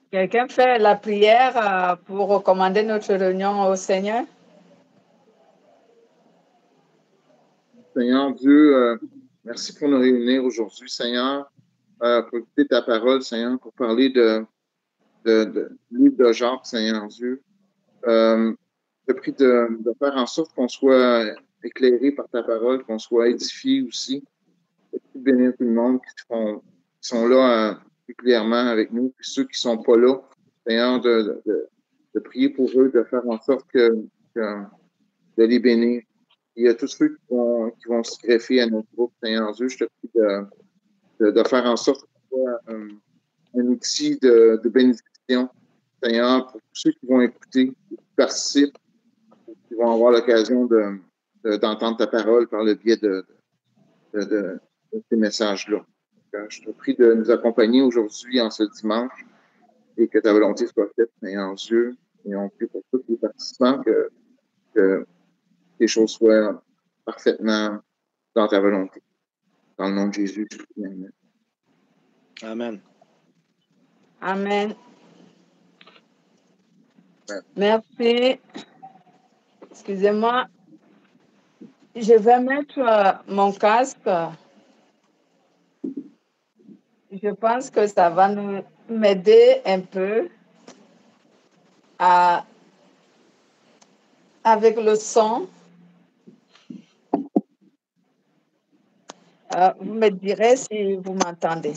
Quelqu'un fait la prière pour recommander notre réunion au Seigneur? Seigneur Dieu, merci pour nous réunir aujourd'hui, Seigneur, pour écouter ta parole, Seigneur, pour parler de livre de Jacques, Seigneur Dieu. Je te prie de faire en sorte qu'on soit éclairé par ta parole, qu'on soit édifié aussi. Je te prie de bénir tout le monde qui sont là régulièrement avec nous, puis ceux qui ne sont pas là, Seigneur, de prier pour eux, de faire en sorte de les bénir. Il y a tous ceux qui vont se greffer à notre groupe, Seigneur Dieu. Je te prie de faire en sorte qu'on soit un outil de bénédiction, Seigneur, pour tous ceux qui vont écouter, qui participent, qui vont avoir l'occasion d'entendre ta parole par le biais de ces messages-là. Je te prie de nous accompagner aujourd'hui en ce dimanche et que ta volonté soit faite, Seigneur Dieu. Et on prie pour tous les participants que les choses soient parfaitement dans ta volonté. Dans le nom de Jésus, je prie. Amen. Amen. Amen. Merci. Excusez-moi. Je vais mettre mon casque. Je pense que ça va m'aider un peu avec le son. Vous me direz si vous m'entendez.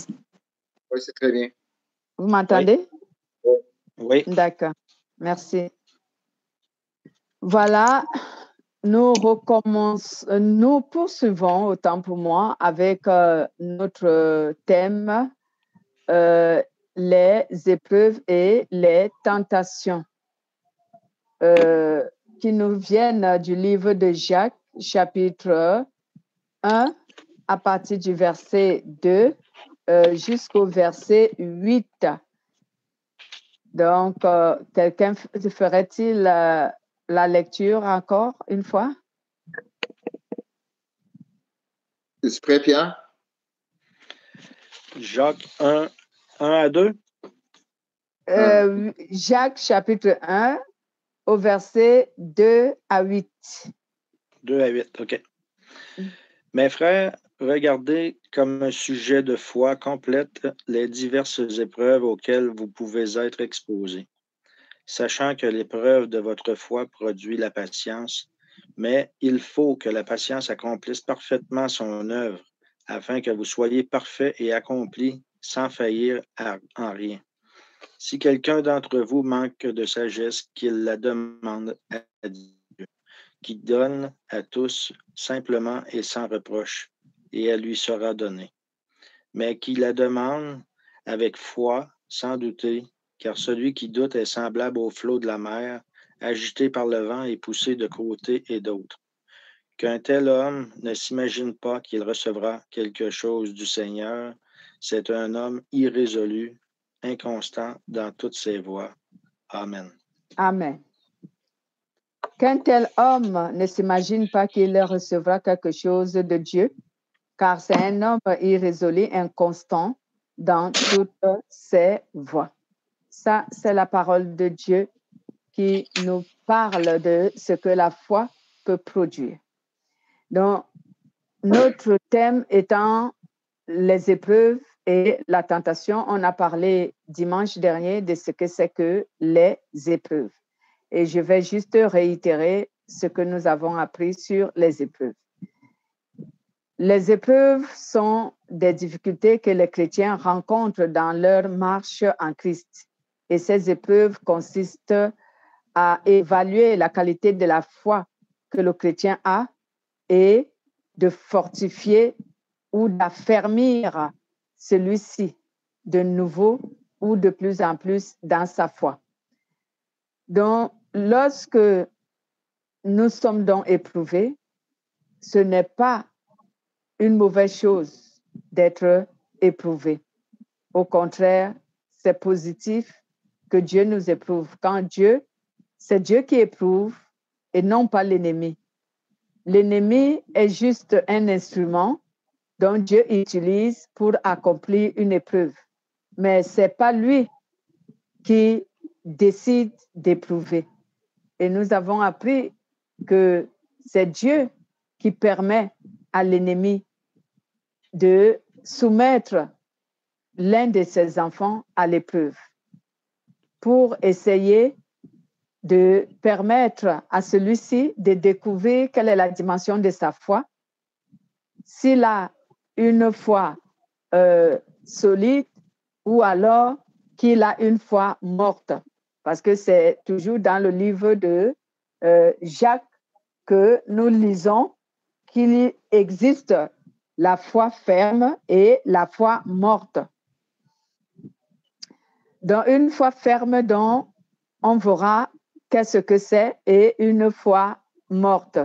Oui, c'est très bien. Vous m'entendez? Oui. D'accord. Merci. Voilà. Nous poursuivons, autant pour moi, avec notre thème, les épreuves et les tentations, qui nous viennent du livre de Jacques, chapitre 1, à partir du verset 2 jusqu'au verset 8. Donc, quelqu'un ferait-il la lecture encore une fois? Es-tu prêt, Pierre? Jacques 1 à 2? Jacques chapitre 1 au verset 2 à 8. 2 à 8, OK. Mes frères, regardez comme un sujet de foi complète les diverses épreuves auxquelles vous pouvez être exposés, sachant que l'épreuve de votre foi produit la patience, mais il faut que la patience accomplisse parfaitement son œuvre, afin que vous soyez parfaits et accomplis sans faillir en rien. Si quelqu'un d'entre vous manque de sagesse, qu'il la demande à Dieu, qui donne à tous simplement et sans reproche, et elle lui sera donnée. Mais qui la demande avec foi, sans douter, car celui qui doute est semblable au flot de la mer, agité par le vent et poussé de côté et d'autre. Qu'un tel homme ne s'imagine pas qu'il recevra quelque chose du Seigneur, c'est un homme irrésolu, inconstant dans toutes ses voies. Amen. Amen. Qu'un tel homme ne s'imagine pas qu'il recevra quelque chose de Dieu, car c'est un homme irrésolu, inconstant dans toutes ses voies. Ça, c'est la parole de Dieu qui nous parle de ce que la foi peut produire. Donc, notre thème étant les épreuves et la tentation, on a parlé dimanche dernier de ce que c'est que les épreuves. Et je vais juste réitérer ce que nous avons appris sur les épreuves. Les épreuves sont des difficultés que les chrétiens rencontrent dans leur marche en Christ. Et ces épreuves consistent à évaluer la qualité de la foi que le chrétien a et de fortifier ou d'affermir celui-ci de nouveau ou de plus en plus dans sa foi. Donc, lorsque nous sommes donc éprouvés, ce n'est pas une mauvaise chose d'être éprouvé. Au contraire, c'est positif que Dieu nous éprouve. Quand c'est Dieu qui éprouve et non pas l'ennemi. L'ennemi est juste un instrument dont Dieu utilise pour accomplir une épreuve. Mais ce n'est pas lui qui décide d'éprouver. Et nous avons appris que c'est Dieu qui permet à l'ennemi de soumettre l'un de ses enfants à l'épreuve pour essayer de permettre à celui-ci de découvrir quelle est la dimension de sa foi. S'il a une foi solide ou alors qu'il a une foi morte. Parce que c'est toujours dans le livre de Jacques que nous lisons qu'il existe la foi ferme et la foi morte. Dans une foi ferme dont on verra qu'est-ce que c'est et une foi morte.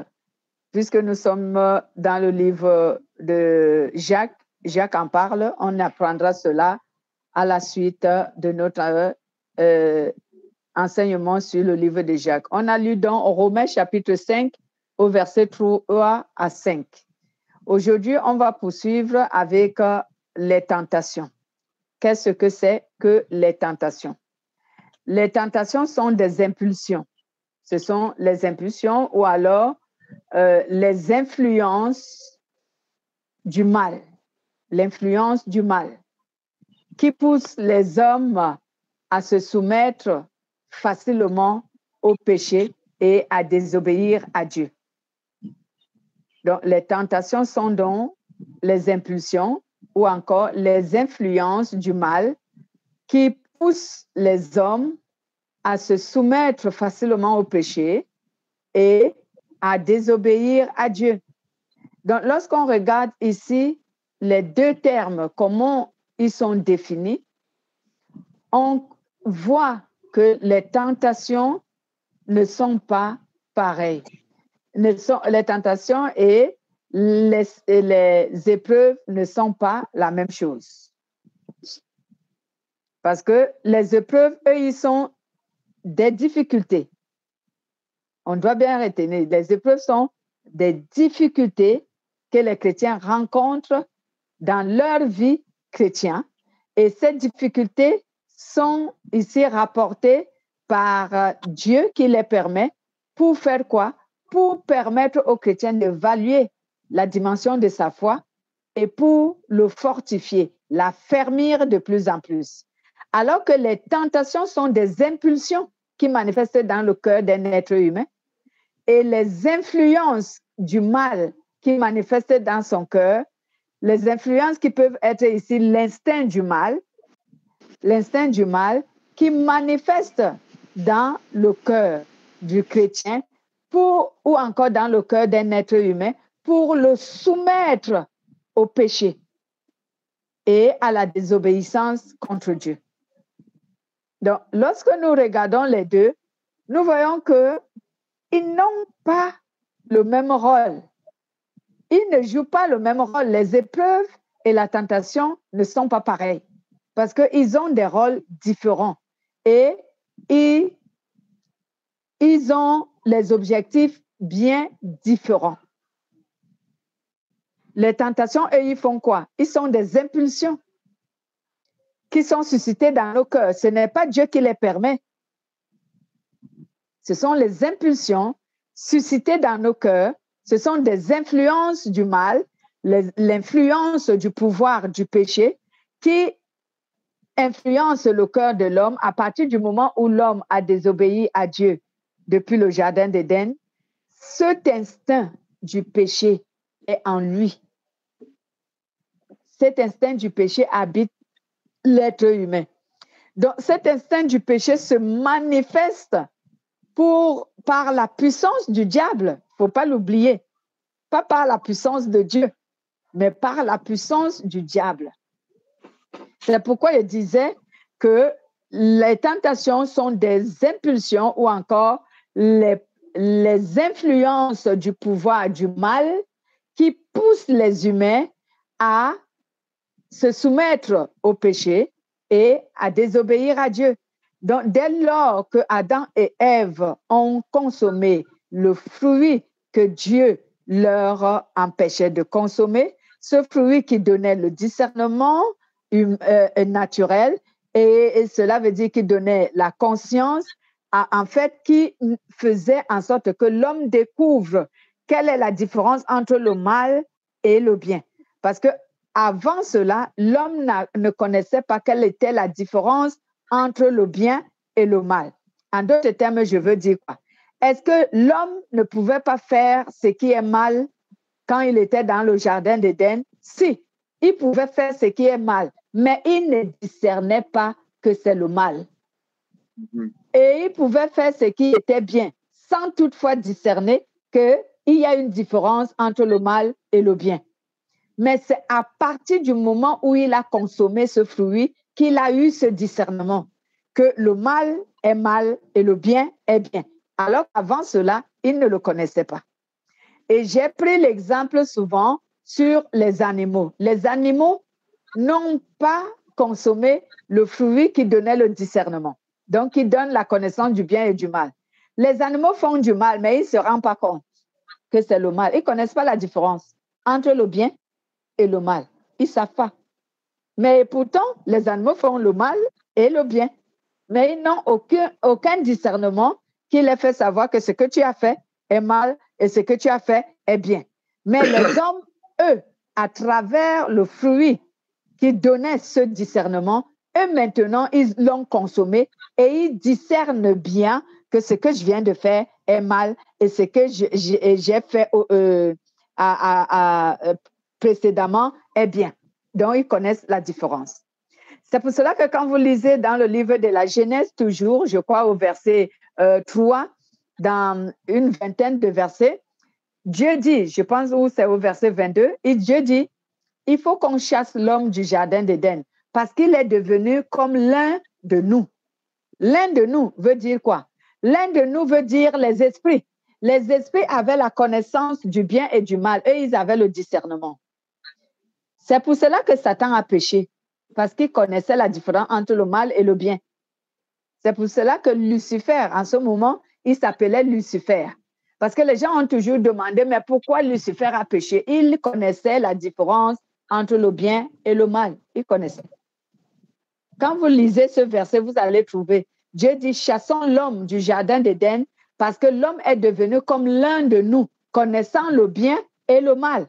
Puisque nous sommes dans le livre de Jacques, Jacques en parle, on apprendra cela à la suite de notre enseignement sur le livre de Jacques. On a lu dans Romains chapitre 5 au verset 3 à 5. Aujourd'hui, on va poursuivre avec les tentations. Qu'est-ce que c'est que les tentations? Les tentations sont des impulsions. Ce sont les impulsions ou alors les influences du mal. L'influence du mal qui pousse les hommes à se soumettre facilement au péché et à désobéir à Dieu. Donc, les tentations sont donc les impulsions ou encore les influences du mal qui poussent les hommes à se soumettre facilement au péché et à désobéir à Dieu. Donc, lorsqu'on regarde ici les deux termes, comment ils sont définis, on voit que les tentations ne sont pas pareilles. Les tentations et les épreuves ne sont pas la même chose. Parce que les épreuves, eux, ils sont des difficultés. On doit bien retenir, les épreuves sont des difficultés que les chrétiens rencontrent dans leur vie chrétienne. Et ces difficultés sont ici rapportées par Dieu qui les permet pour faire quoi? Pour permettre aux chrétiens d'évaluer la dimension de sa foi et pour le fortifier, l'affermir de plus en plus. Alors que les tentations sont des impulsions qui manifestent dans le cœur d'un être humain et les influences du mal qui manifestent dans son cœur, les influences qui peuvent être ici l'instinct du mal qui manifeste dans le cœur du chrétien ou encore dans le cœur d'un être humain pour le soumettre au péché et à la désobéissance contre Dieu. Donc, lorsque nous regardons les deux, nous voyons qu'ils n'ont pas le même rôle. Ils ne jouent pas le même rôle. Les épreuves et la tentation ne sont pas pareils parce qu'ils ont des rôles différents et ils ont les objectifs bien différents. Les tentations, eux, ils font quoi? Ils sont des impulsions qui sont suscitées dans nos cœurs. Ce n'est pas Dieu qui les permet. Ce sont les impulsions suscitées dans nos cœurs. Ce sont des influences du mal, l'influence du pouvoir du péché qui influence le cœur de l'homme à partir du moment où l'homme a désobéi à Dieu depuis le jardin d'Éden. Cet instinct du péché est en lui. Cet instinct du péché habite l'être humain. Donc, cet instinct du péché se manifeste par la puissance du diable. Il ne faut pas l'oublier. Pas par la puissance de Dieu, mais par la puissance du diable. C'est pourquoi il disait que les tentations sont des impulsions ou encore les influences du pouvoir du mal qui poussent les humains à se soumettre au péché et à désobéir à Dieu. Donc, dès lors que Adam et Ève ont consommé le fruit que Dieu leur empêchait de consommer, ce fruit qui donnait le discernement naturel Et cela veut dire qu'il donnait la conscience, en fait, qui faisait en sorte que l'homme découvre quelle est la différence entre le mal et le bien. Parce que avant cela, l'homme ne connaissait pas quelle était la différence entre le bien et le mal. En d'autres termes, je veux dire quoi? Est-ce que l'homme ne pouvait pas faire ce qui est mal quand il était dans le jardin d'Éden? Si, il pouvait faire ce qui est mal, mais il ne discernait pas que c'est le mal. Et il pouvait faire ce qui était bien, sans toutefois discerner qu'il y a une différence entre le mal et le bien. Mais c'est à partir du moment où il a consommé ce fruit qu'il a eu ce discernement, que le mal est mal et le bien est bien. Alors qu'avant cela, il ne le connaissait pas. Et j'ai pris l'exemple souvent sur les animaux. Les animaux n'ont pas consommé le fruit qui donnait le discernement. Donc, qui donne la connaissance du bien et du mal. Les animaux font du mal, mais ils ne se rendent pas compte que c'est le mal. Ils ne connaissent pas la différence entre le bien et le mal. Ils ne savent pas. Mais pourtant, les animaux font le mal et le bien. Mais ils n'ont aucun discernement qui les fait savoir que ce que tu as fait est mal et ce que tu as fait est bien. Mais les hommes, eux, à travers le fruit qui donnait ce discernement, eux maintenant, ils l'ont consommé et ils discernent bien que ce que je viens de faire est mal et ce que j'ai fait précédemment est bien. Donc, ils connaissent la différence. C'est pour cela que quand vous lisez dans le livre de la Genèse, toujours, je crois au verset 3, dans une vingtaine de versets, Dieu dit, je pense où c'est au verset 22, et Dieu dit, il faut qu'on chasse l'homme du jardin d'Éden parce qu'il est devenu comme l'un de nous. L'un de nous veut dire quoi? L'un de nous veut dire les esprits. Les esprits avaient la connaissance du bien et du mal. Eux, ils avaient le discernement. C'est pour cela que Satan a péché, parce qu'il connaissait la différence entre le mal et le bien. C'est pour cela que Lucifer, en ce moment, il s'appelait Lucifer. Parce que les gens ont toujours demandé, mais pourquoi Lucifer a péché? Il connaissait la différence entre le bien et le mal. Il connaissait. Quand vous lisez ce verset, vous allez trouver, Dieu dit, chassons l'homme du jardin d'Éden parce que l'homme est devenu comme l'un de nous, connaissant le bien et le mal.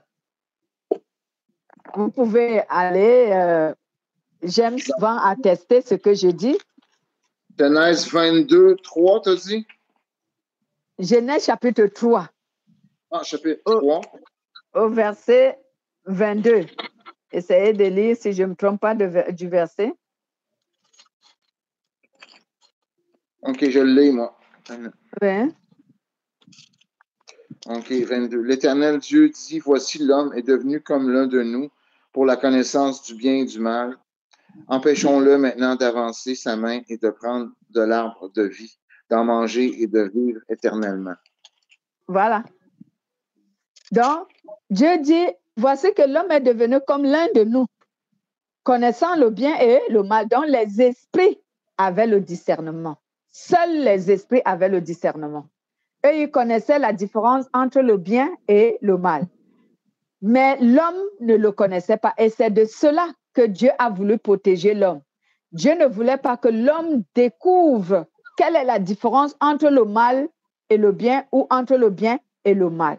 Vous pouvez aller, j'aime souvent attester ce que je dis. Genèse 22, 3, t'as dit? Genèse chapitre 3. Ah, chapitre 3. Au verset 22. Essayez de lire si je ne me trompe pas du verset. OK, je l'ai, moi. Oui. OK, 22. L'Éternel Dieu dit, voici l'homme est devenu comme l'un de nous pour la connaissance du bien et du mal. Empêchons-le maintenant d'avancer sa main et de prendre de l'arbre de vie, d'en manger et de vivre éternellement. Voilà. Donc, Dieu dit, voici que l'homme est devenu comme l'un de nous, connaissant le bien et le mal. Donc, les esprits avaient le discernement. Seuls les esprits avaient le discernement. Eux, ils connaissaient la différence entre le bien et le mal. Mais l'homme ne le connaissait pas. Et c'est de cela que Dieu a voulu protéger l'homme. Dieu ne voulait pas que l'homme découvre quelle est la différence entre le mal et le bien ou entre le bien et le mal.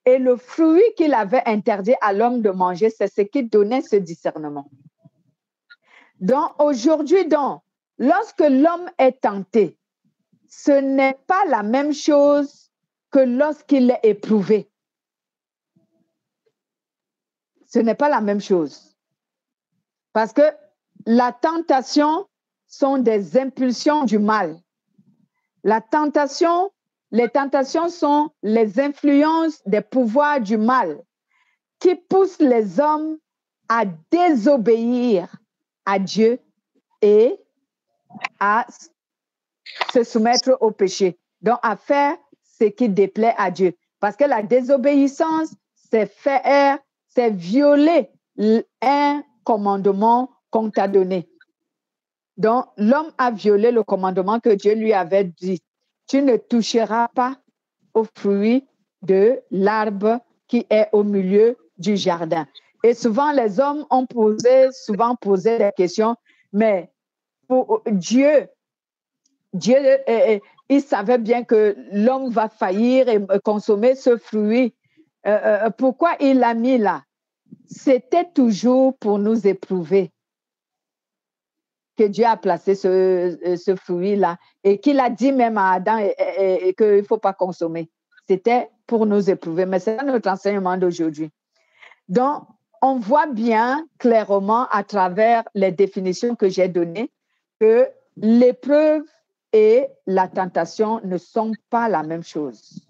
Et le fruit qu'il avait interdit à l'homme de manger, c'est ce qui donnait ce discernement. Donc, aujourd'hui, lorsque l'homme est tenté, ce n'est pas la même chose que lorsqu'il est éprouvé. Ce n'est pas la même chose. Parce que la tentation sont des impulsions du mal. Les tentations sont les influences des pouvoirs du mal qui poussent les hommes à désobéir à Dieu et à se soumettre au péché. Donc, à faire ce qui déplaît à Dieu. Parce que la désobéissance, c'est violer un commandement qu'on t'a donné. Donc, l'homme a violé le commandement que Dieu lui avait dit. Tu ne toucheras pas au fruit de l'arbre qui est au milieu du jardin. Et souvent, les hommes ont souvent posé des questions, mais pour Dieu, il savait bien que l'homme va faillir et consommer ce fruit. Pourquoi il l'a mis là? C'était toujours pour nous éprouver que Dieu a placé ce fruit-là et qu'il a dit même à Adam qu'il ne faut pas consommer. C'était pour nous éprouver, mais c'est notre enseignement d'aujourd'hui. Donc, on voit bien clairement à travers les définitions que j'ai données que l'épreuve et la tentation ne sont pas la même chose.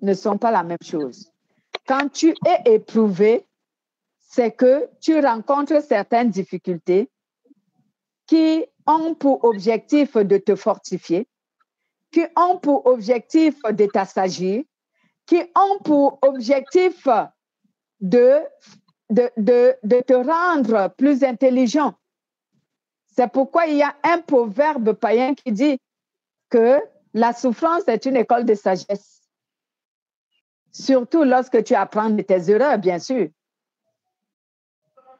Ne sont pas la même chose. Quand tu es éprouvé, c'est que tu rencontres certaines difficultés qui ont pour objectif de te fortifier, qui ont pour objectif de t'assagir, qui ont pour objectif de te rendre plus intelligent. C'est pourquoi il y a un proverbe païen qui dit que la souffrance est une école de sagesse. Surtout lorsque tu apprends de tes erreurs, bien sûr.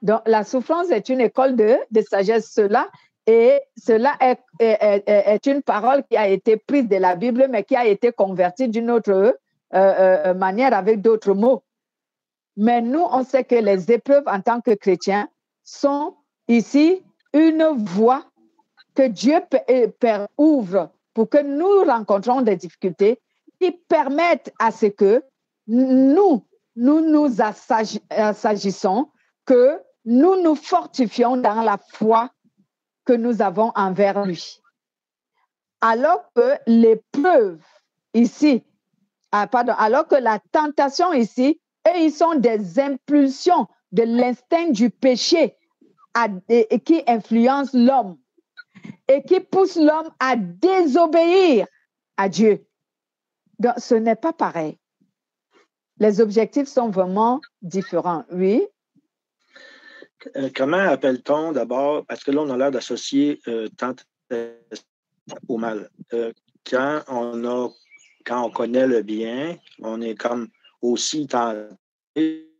Donc, la souffrance est une école de sagesse. Cela est une parole qui a été prise de la Bible, mais qui a été convertie d'une autre manière avec d'autres mots. Mais nous, on sait que les épreuves en tant que chrétiens sont ici une voie que Dieu ouvre pour que nous rencontrons des difficultés qui permettent à ce que nous assagissons, que nous nous fortifions dans la foi que nous avons envers lui. Alors que l'épreuve ici, alors que la tentation ici, ils sont des impulsions de l'instinct du péché qui influence l'homme et qui pousse l'homme à désobéir à Dieu. Donc, ce n'est pas pareil. Les objectifs sont vraiment différents, oui. Comment appelle-t-on d'abord, parce que là, on a l'air d'associer tentation au mal. Quand on connaît le bien, on est comme aussi tenté.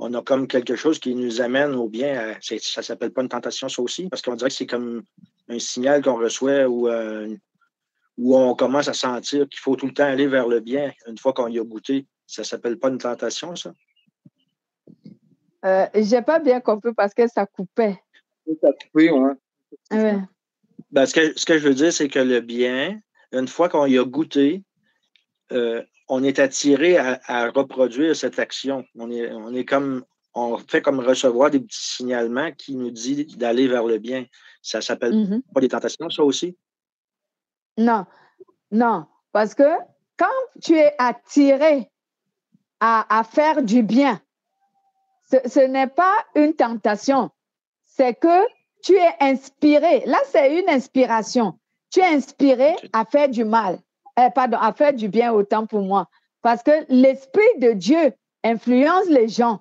On a comme quelque chose qui nous amène au bien. Ça ne s'appelle pas une tentation, ça aussi, parce qu'on dirait que c'est comme un signal qu'on reçoit où on commence à sentir qu'il faut tout le temps aller vers le bien une fois qu'on y a goûté. Ça ne s'appelle pas une tentation, ça? Je n'ai pas bien compris parce que ça coupait. Ça coupait, oui. Ouais. Ben, ce que je veux dire, c'est que le bien, une fois qu'on y a goûté, on est attiré à reproduire cette action. On fait comme recevoir des petits signalements qui nous disent d'aller vers le bien. Ça s'appelle pas des tentations, ça aussi? Non, parce que quand tu es attiré à faire du bien, ce n'est pas une tentation, c'est que tu es inspiré. Là, c'est une inspiration. Tu es inspiré à faire du mal. À faire du bien autant pour moi. Parce que l'Esprit de Dieu influence les gens.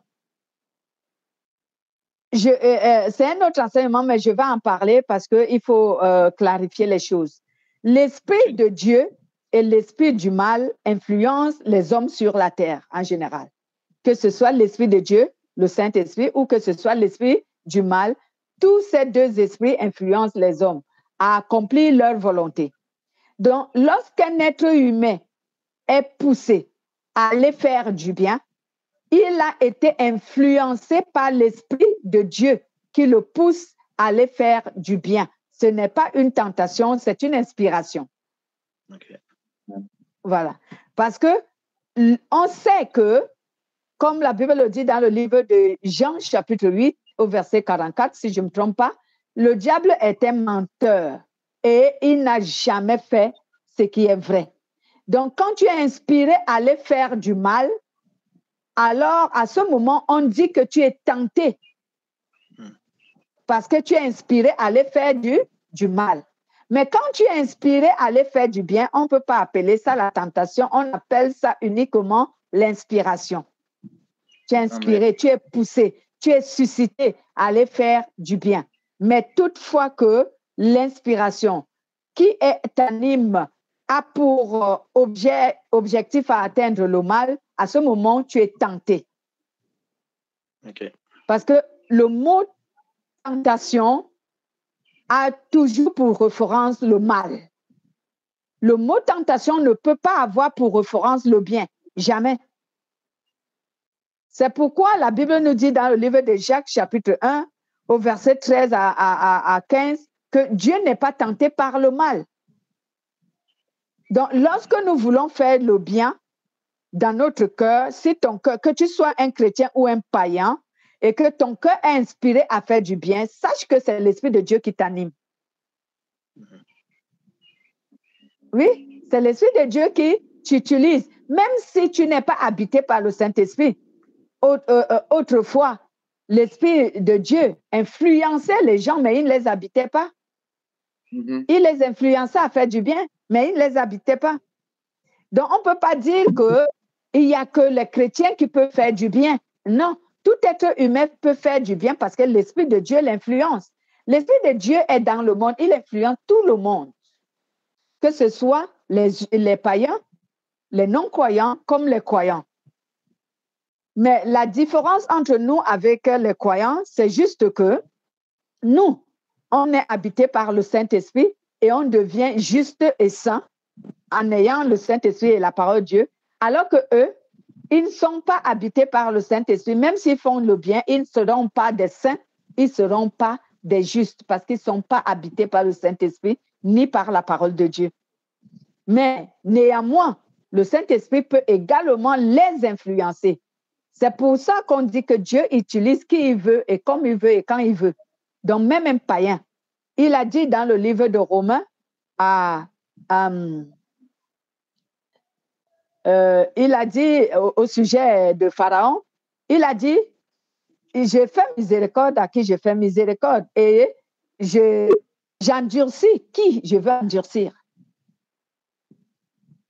C'est un autre enseignement, mais je vais en parler parce qu'il faut clarifier les choses. L'Esprit de Dieu et l'Esprit du mal influencent les hommes sur la terre en général. Que ce soit l'Esprit de Dieu, le Saint-Esprit, ou que ce soit l'Esprit du mal, tous ces deux esprits influencent les hommes à accomplir leur volonté. Donc, lorsqu'un être humain est poussé à aller faire du bien, il a été influencé par l'Esprit de Dieu qui le pousse à aller faire du bien. Ce n'est pas une tentation, c'est une inspiration. Okay. Voilà. Parce que on sait que, comme la Bible le dit dans le livre de Jean, chapitre 8, au verset 44, si je ne me trompe pas, le diable est un menteur et il n'a jamais fait ce qui est vrai. Donc, quand tu es inspiré à aller faire du mal, alors à ce moment, on dit que tu es tenté parce que tu es inspiré à aller faire du mal. Mais quand tu es inspiré à aller faire du bien, on ne peut pas appeler ça la tentation, on appelle ça uniquement l'inspiration. Tu es inspiré, tu es poussé, tu es suscité à aller faire du bien. Mais toutefois que l'inspiration qui t'anime a pour objectif à atteindre le mal, à ce moment, tu es tenté. Okay. Parce que le mot tentation a toujours pour référence le mal. Le mot tentation ne peut pas avoir pour référence le bien. Jamais. C'est pourquoi la Bible nous dit dans le livre de Jacques, chapitre 1, au verset 13 à 15, que Dieu n'est pas tenté par le mal. Donc, lorsque nous voulons faire le bien dans notre cœur, si ton cœur, que tu sois un chrétien ou un païen, et que ton cœur est inspiré à faire du bien, sache que c'est l'Esprit de Dieu qui t'anime. Oui, c'est l'Esprit de Dieu qui t'utilise, même si tu n'es pas habité par le Saint-Esprit. Autrefois, l'Esprit de Dieu influençait les gens, mais il ne les habitait pas. Il les influençait à faire du bien, mais il ne les habitait pas. Donc, on ne peut pas dire qu'il n'y a que les chrétiens qui peuvent faire du bien. Non, tout être humain peut faire du bien parce que l'Esprit de Dieu l'influence. L'Esprit de Dieu est dans le monde, il influence tout le monde. Que ce soit les païens, les non-croyants comme les croyants. Mais la différence entre nous avec les croyants, c'est juste que nous, on est habité par le Saint-Esprit et on devient juste et saint en ayant le Saint-Esprit et la parole de Dieu, alors que eux, ils ne sont pas habités par le Saint-Esprit. Même s'ils font le bien, ils ne seront pas des saints, ils ne seront pas des justes parce qu'ils ne sont pas habités par le Saint-Esprit ni par la parole de Dieu. Mais néanmoins, le Saint-Esprit peut également les influencer. C'est pour ça qu'on dit que Dieu utilise qui il veut et comme il veut et quand il veut. Donc, même un païen, il a dit dans le livre de Romains, il a dit au sujet de Pharaon, il a dit, j'ai fait miséricorde à qui je fais miséricorde et j'endurcis qui je veux endurcir.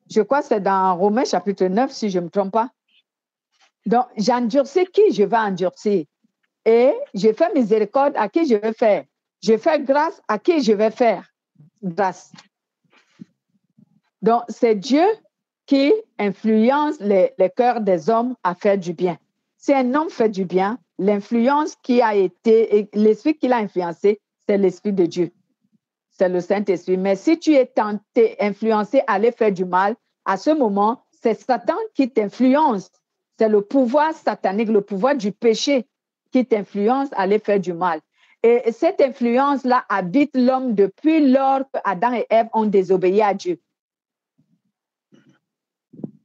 Je crois que c'est dans Romains chapitre 9, si je ne me trompe pas. Donc, j'endurcis qui je vais endurcir. Et je fais miséricorde à qui je vais faire. Je fais grâce à qui je vais faire grâce. Donc, c'est Dieu qui influence les cœurs des hommes à faire du bien. Si un homme fait du bien, l'influence qui a été, l'esprit qui l'a influencé, c'est l'Esprit de Dieu. C'est le Saint-Esprit. Mais si tu es tenté, influencé à aller faire du mal, à ce moment, c'est Satan qui t'influence. C'est le pouvoir satanique, le pouvoir du péché qui t'influence à aller faire du mal. Et cette influence-là habite l'homme depuis lors que Adam et Ève ont désobéi à Dieu.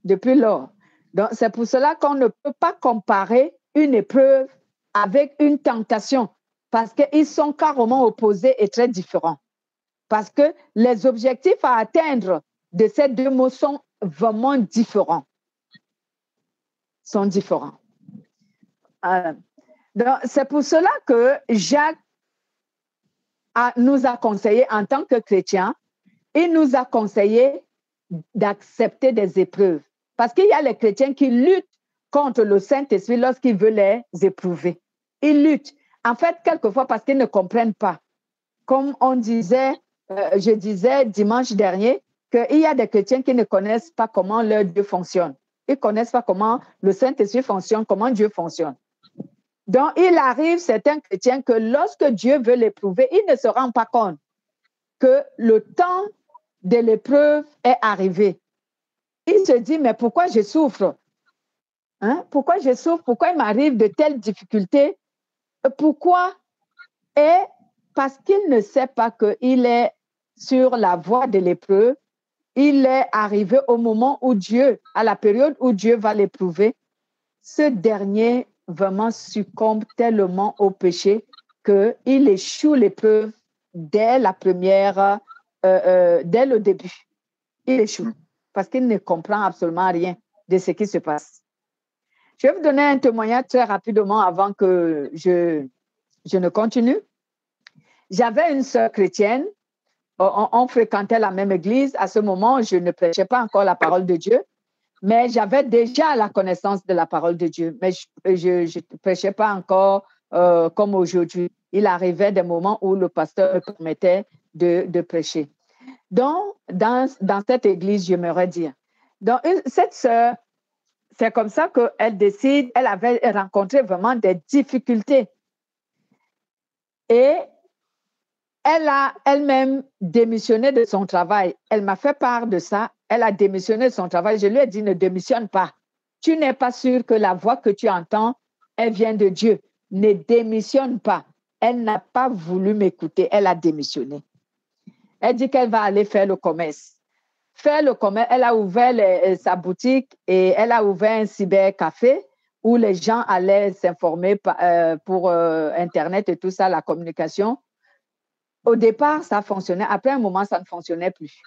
Depuis lors. Donc, c'est pour cela qu'on ne peut pas comparer une épreuve avec une tentation, parce qu'ils sont carrément opposés et très différents. Parce que les objectifs à atteindre de ces deux mots sont vraiment différents. Sont différents. Donc, c'est pour cela que Jacques nous a conseillé, en tant que chrétiens, il nous a conseillé d'accepter des épreuves. Parce qu'il y a les chrétiens qui luttent contre le Saint-Esprit lorsqu'il veut les éprouver. Ils luttent. En fait, quelquefois parce qu'ils ne comprennent pas. Comme on disait, je disais dimanche dernier, qu'il y a des chrétiens qui ne connaissent pas comment leur Dieu fonctionne. Ils ne connaissent pas comment le Saint-Esprit fonctionne, comment Dieu fonctionne. Donc, il arrive, certains chrétiens, que lorsque Dieu veut l'éprouver, ils ne se rendent pas compte que le temps de l'épreuve est arrivé. Il se dit, mais pourquoi je souffre? Hein? Pourquoi je souffre? Pourquoi il m'arrive de telles difficultés? Pourquoi? Et parce qu'il ne sait pas qu'il est sur la voie de l'épreuve, il est arrivé au moment où Dieu, à la période où Dieu va l'éprouver, ce dernier vraiment succombe tellement au péché qu'il échoue l'épreuve dès la première, dès le début. Il échoue parce qu'il ne comprend absolument rien de ce qui se passe. Je vais vous donner un témoignage très rapidement avant que je ne continue. J'avais une sœur chrétienne, on fréquentait la même église. À ce moment, je ne prêchais pas encore la parole de Dieu, mais j'avais déjà la connaissance de la parole de Dieu, mais je ne prêchais pas encore comme aujourd'hui. Il arrivait des moments où le pasteur me permettait de prêcher. Donc, dans cette église, j'aimerais dire, donc, cette sœur, c'est comme ça qu'elle décide, elle avait rencontré vraiment des difficultés. Et elle a elle-même démissionné de son travail. Elle m'a fait part de ça. Elle a démissionné de son travail. Je lui ai dit, ne démissionne pas. Tu n'es pas sûr que la voix que tu entends, elle vient de Dieu. Ne démissionne pas. Elle n'a pas voulu m'écouter. Elle a démissionné. Elle dit qu'elle va aller faire le commerce. Faire le commerce, elle a ouvert sa boutique et elle a ouvert un cybercafé où les gens allaient s'informer pour Internet et tout ça, la communication. Au départ, ça fonctionnait. Après un moment, ça ne fonctionnait plus.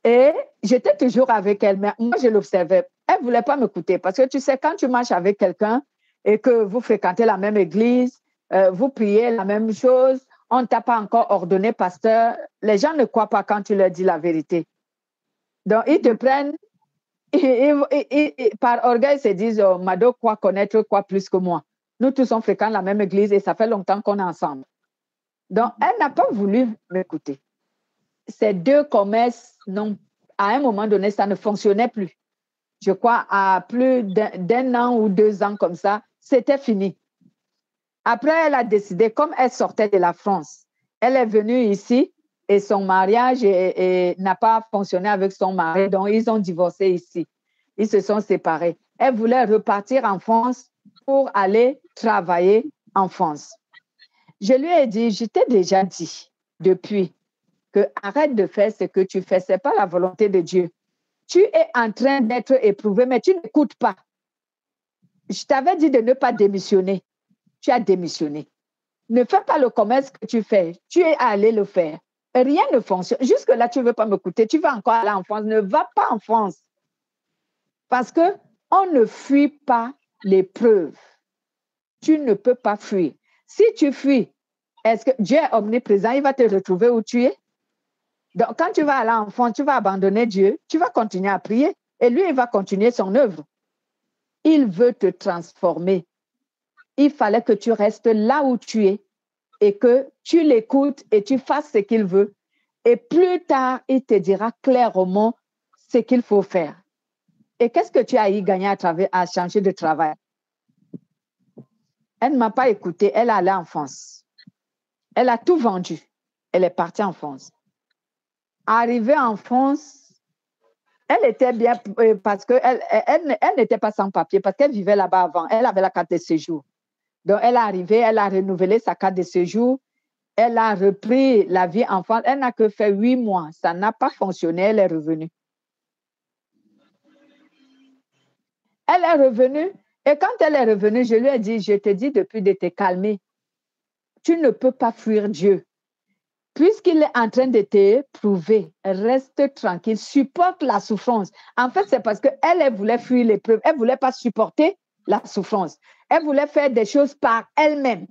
Et j'étais toujours avec elle, mais moi, je l'observais. Elle ne voulait pas m'écouter parce que tu sais, quand tu marches avec quelqu'un et que vous fréquentez la même église, vous priez la même chose, on ne t'a pas encore ordonné pasteur, les gens ne croient pas quand tu leur dis la vérité. Donc, ils te prennent, par orgueil, ils se disent, oh, Mado croit connaître quoi plus que moi. Nous tous, on fréquente la même église et ça fait longtemps qu'on est ensemble. Donc, elle n'a pas voulu m'écouter. Ces deux commerces, à un moment donné, ça ne fonctionnait plus. Je crois, à plus d'un an ou 2 ans comme ça, c'était fini. Après, elle a décidé, comme elle sortait de la France, elle est venue ici et son mariage n'a pas fonctionné avec son mari, donc ils ont divorcé ici. Ils se sont séparés. Elle voulait repartir en France pour aller travailler en France. Je lui ai dit, je t'ai déjà dit depuis que arrête de faire ce que tu fais, ce n'est pas la volonté de Dieu. Tu es en train d'être éprouvé, mais tu n'écoutes pas. Je t'avais dit de ne pas démissionner. Tu as démissionné. Ne fais pas le commerce que tu fais. Tu es allé le faire. Rien ne fonctionne. Jusque-là, tu ne veux pas m'écouter. Tu vas encore aller en France. Ne va pas en France. Parce qu'on ne fuit pas l'épreuve. Tu ne peux pas fuir. Si tu fuis, est-ce que Dieu est omniprésent? Il va te retrouver où tu es? Donc, quand tu vas aller en France, tu vas abandonner Dieu, tu vas continuer à prier et lui, il va continuer son œuvre. Il veut te transformer. Il fallait que tu restes là où tu es et que tu l'écoutes et tu fasses ce qu'il veut. Et plus tard, il te dira clairement ce qu'il faut faire. Et qu'est-ce que tu as y gagné à changer de travail? Elle ne m'a pas écouté, elle est allée en France. Elle a tout vendu. Elle est partie en France. Arrivée en France, elle était bien parce qu'elle n'était pas sans papier, parce qu'elle vivait là-bas avant. Elle avait la carte de séjour. Donc, elle est arrivée, elle a renouvelé sa carte de séjour. Elle a repris la vie en France. Elle n'a que fait 8 mois. Ça n'a pas fonctionné. Elle est revenue. Elle est revenue. Et quand elle est revenue, je lui ai dit, je te dis depuis de te calmer. Tu ne peux pas fuir Dieu. Puisqu'il est en train de te prouver, reste tranquille, supporte la souffrance. En fait, c'est parce qu'elle voulait fuir l'épreuve. Elle ne voulait pas supporter la souffrance. Elle voulait faire des choses par elle-même.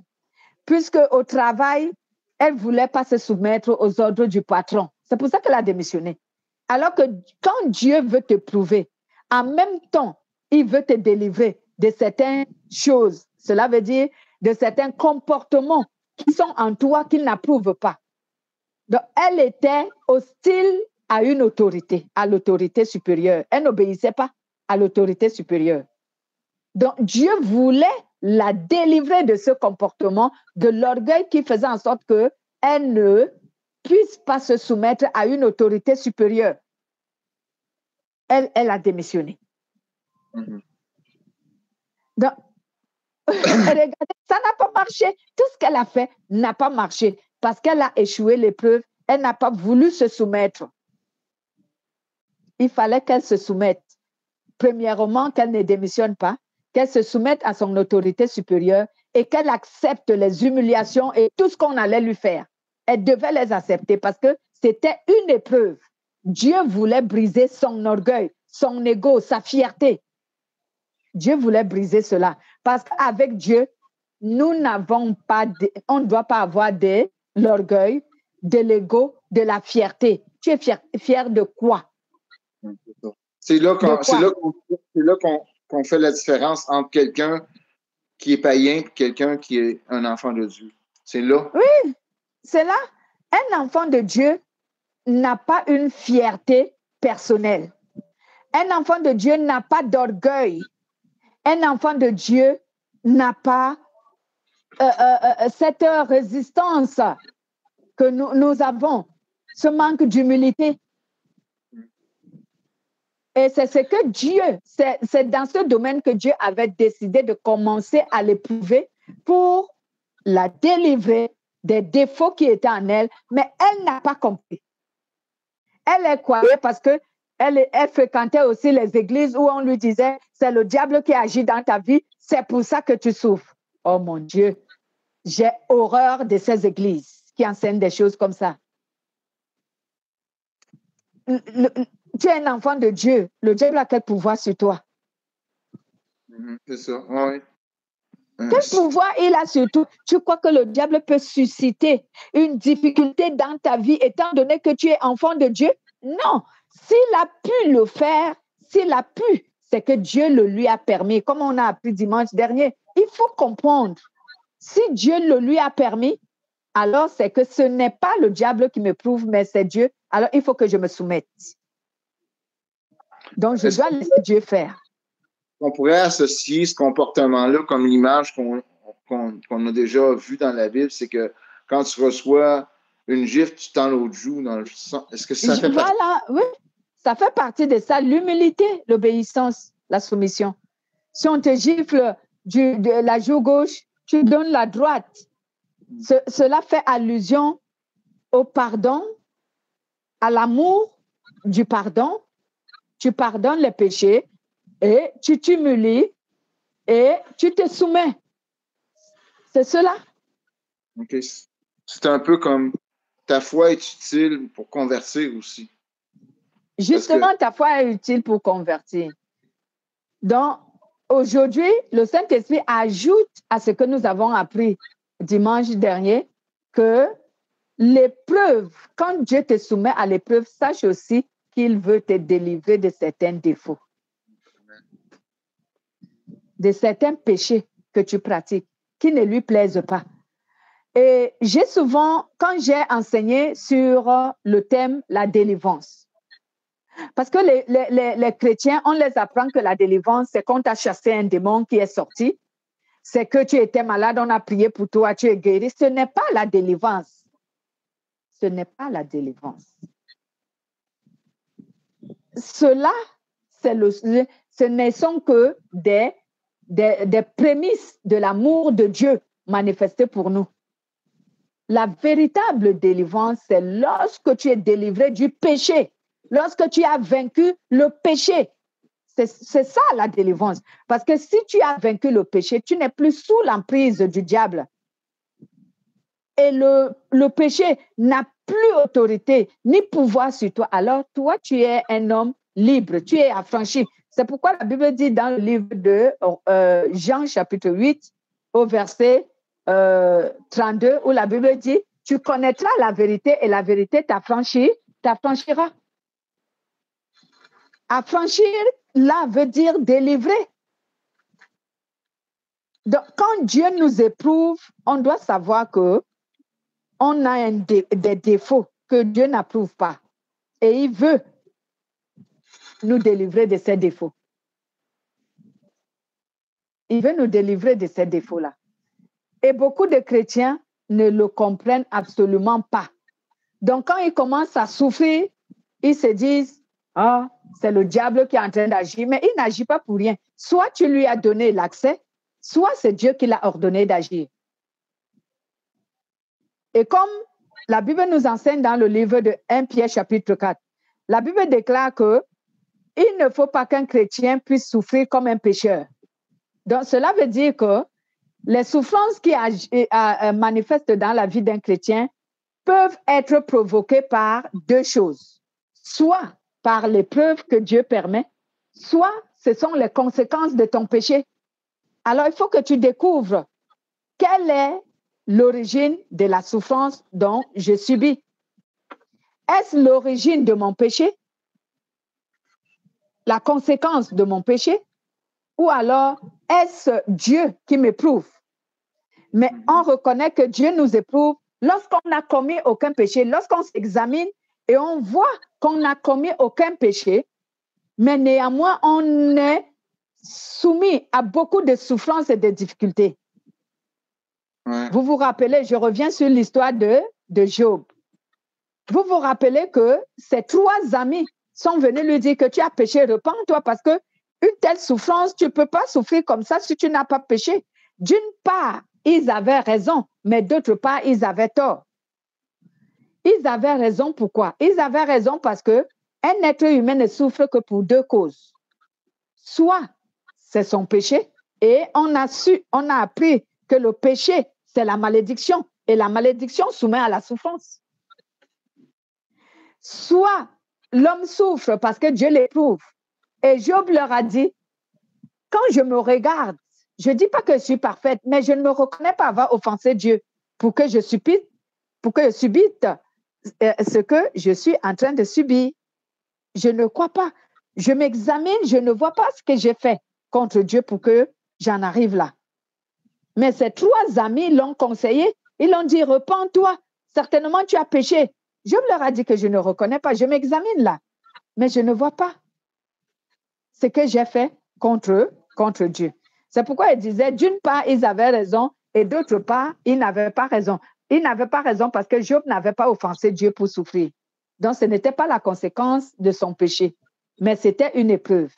Puisque au travail, elle ne voulait pas se soumettre aux ordres du patron. C'est pour ça qu'elle a démissionné. Alors que quand Dieu veut te prouver, en même temps, il veut te délivrer de certaines choses. Cela veut dire de certains comportements qui sont en toi qu'il n'approuve pas. Donc, elle était hostile à une autorité, à l'autorité supérieure. Elle n'obéissait pas à l'autorité supérieure. Donc, Dieu voulait la délivrer de ce comportement, de l'orgueil qui faisait en sorte qu'elle ne puisse pas se soumettre à une autorité supérieure. Elle a démissionné. Donc, regardez, ça n'a pas marché. Tout ce qu'elle a fait n'a pas marché parce qu'elle a échoué l'épreuve. Elle n'a pas voulu se soumettre. Il fallait qu'elle se soumette. Premièrement, qu'elle ne démissionne pas, qu'elle se soumette à son autorité supérieure et qu'elle accepte les humiliations et tout ce qu'on allait lui faire. Elle devait les accepter parce que c'était une épreuve. Dieu voulait briser son orgueil, son ego, sa fierté. Dieu voulait briser cela parce qu'avec Dieu, nous n'avons pas, on ne doit pas avoir de l'orgueil, de l'ego, de la fierté. Tu es fier de quoi? C'est là qu'on fait la différence entre quelqu'un qui est païen et quelqu'un qui est un enfant de Dieu. C'est là. Oui, c'est là. Un enfant de Dieu n'a pas une fierté personnelle. Un enfant de Dieu n'a pas d'orgueil. Un enfant de Dieu n'a pas cette résistance que nous avons, ce manque d'humilité. Et c'est ce que Dieu, c'est dans ce domaine que Dieu avait décidé de commencer à l'éprouver pour la délivrer des défauts qui étaient en elle, mais elle n'a pas compris. Elle croyait parce que elle fréquentait aussi les églises où on lui disait, c'est le diable qui agit dans ta vie, c'est pour ça que tu souffres. Oh mon Dieu, j'ai horreur de ces églises qui enseignent des choses comme ça. Tu es un enfant de Dieu. Le diable a quel pouvoir sur toi? C'est ça, oui. Quel pouvoir il a sur toi? Tu crois que le diable peut susciter une difficulté dans ta vie étant donné que tu es enfant de Dieu? Non. S'il a pu le faire, c'est que Dieu le lui a permis. Comme on a appris dimanche dernier, il faut comprendre. Si Dieu le lui a permis, alors c'est que ce n'est pas le diable qui me prouve, mais c'est Dieu. Alors il faut que je me soumette. Donc je dois laisser Dieu faire. On pourrait associer ce comportement-là comme l'image qu'on a déjà vue dans la Bible, c'est que quand tu reçois une gifle, tu tends l'autre joue dans le sang. Est-ce que ça fait partie? Voilà, oui, ça fait partie de ça, l'humilité, l'obéissance, la soumission. Si on te gifle de la joue gauche, tu donnes la droite. Cela fait allusion au pardon, à l'amour du pardon. Tu pardonnes les péchés et tu t'humilies et tu te soumets. C'est cela. OK. C'est un peu comme ta foi est utile pour convertir aussi. Justement, ta foi est utile pour convertir. Donc, aujourd'hui, le Saint-Esprit ajoute à ce que nous avons appris dimanche dernier que l'épreuve, quand Dieu te soumet à l'épreuve, sache aussi qu'il veut te délivrer de certains défauts, de certains péchés que tu pratiques, qui ne lui plaisent pas. Et j'ai souvent, quand j'ai enseigné sur le thème la délivrance, parce que les chrétiens, on les apprend que la délivrance, c'est quand tu as chassé un démon qui est sorti, c'est que tu étais malade, on a prié pour toi, tu es guéri. Ce n'est pas la délivrance. Ce n'est pas la délivrance. Cela, ce ne sont que des prémices de l'amour de Dieu manifesté pour nous. La véritable délivrance, c'est lorsque tu es délivré du péché, lorsque tu as vaincu le péché. C'est ça la délivrance. Parce que si tu as vaincu le péché, tu n'es plus sous l'emprise du diable. Et le péché n'a plus autorité ni pouvoir sur toi. Alors, toi, tu es un homme libre, tu es affranchi. C'est pourquoi la Bible dit dans le livre de Jean, chapitre 8, au verset 32, où la Bible dit, tu connaîtras la vérité et la vérité t'affranchira. Affranchir, là, veut dire délivrer. Donc, quand Dieu nous éprouve, on doit savoir que on a des défauts que Dieu n'approuve pas. Et il veut nous délivrer de ces défauts. Il veut nous délivrer de ces défauts-là. Et beaucoup de chrétiens ne le comprennent absolument pas. Donc, quand ils commencent à souffrir, ils se disent, ah, c'est le diable qui est en train d'agir, mais il n'agit pas pour rien. Soit tu lui as donné l'accès, soit c'est Dieu qui l'a ordonné d'agir. Et comme la Bible nous enseigne dans le livre de 1 Pierre chapitre 4, la Bible déclare que il ne faut pas qu'un chrétien puisse souffrir comme un pécheur. Donc, cela veut dire que les souffrances qui manifestent dans la vie d'un chrétien peuvent être provoquées par deux choses. Soit par l'épreuve que Dieu permet, soit ce sont les conséquences de ton péché. Alors, il faut que tu découvres quelle est l'origine de la souffrance dont je subis. Est-ce l'origine de mon péché? La conséquence de mon péché? Ou alors, est-ce Dieu qui m'éprouve? Mais on reconnaît que Dieu nous éprouve lorsqu'on n'a commis aucun péché, lorsqu'on s'examine et on voit qu'on n'a commis aucun péché, mais néanmoins, on est soumis à beaucoup de souffrances et de difficultés. Ouais. Vous vous rappelez, je reviens sur l'histoire de Job. Vous vous rappelez que ses 3 amis sont venus lui dire que tu as péché, repens-toi, parce que une telle souffrance, tu ne peux pas souffrir comme ça si tu n'as pas péché. D'une part, ils avaient raison, mais d'autre part, ils avaient tort. Ils avaient raison pourquoi? Ils avaient raison parce que un être humain ne souffre que pour 2 causes. Soit c'est son péché, et on a appris que le péché, c'est la malédiction, et la malédiction soumet à la souffrance. Soit l'homme souffre parce que Dieu l'éprouve. Et Job leur a dit, quand je me regarde, je ne dis pas que je suis parfaite, mais je ne me reconnais pas avoir offensé Dieu pour que je subite ce que je suis en train de subir. Je ne crois pas. Je m'examine, je ne vois pas ce que j'ai fait contre Dieu pour que j'en arrive là. Mais ces 3 amis l'ont conseillé. Ils l'ont dit, repens-toi. Certainement, tu as péché. Job leur a dit que je ne reconnais pas. Je m'examine là. Mais je ne vois pas ce que j'ai fait contre Dieu. C'est pourquoi il disait, d'une part, ils avaient raison et d'autre part, ils n'avaient pas raison. Ils n'avaient pas raison parce que Job n'avait pas offensé Dieu pour souffrir. Donc, ce n'était pas la conséquence de son péché, mais c'était une épreuve.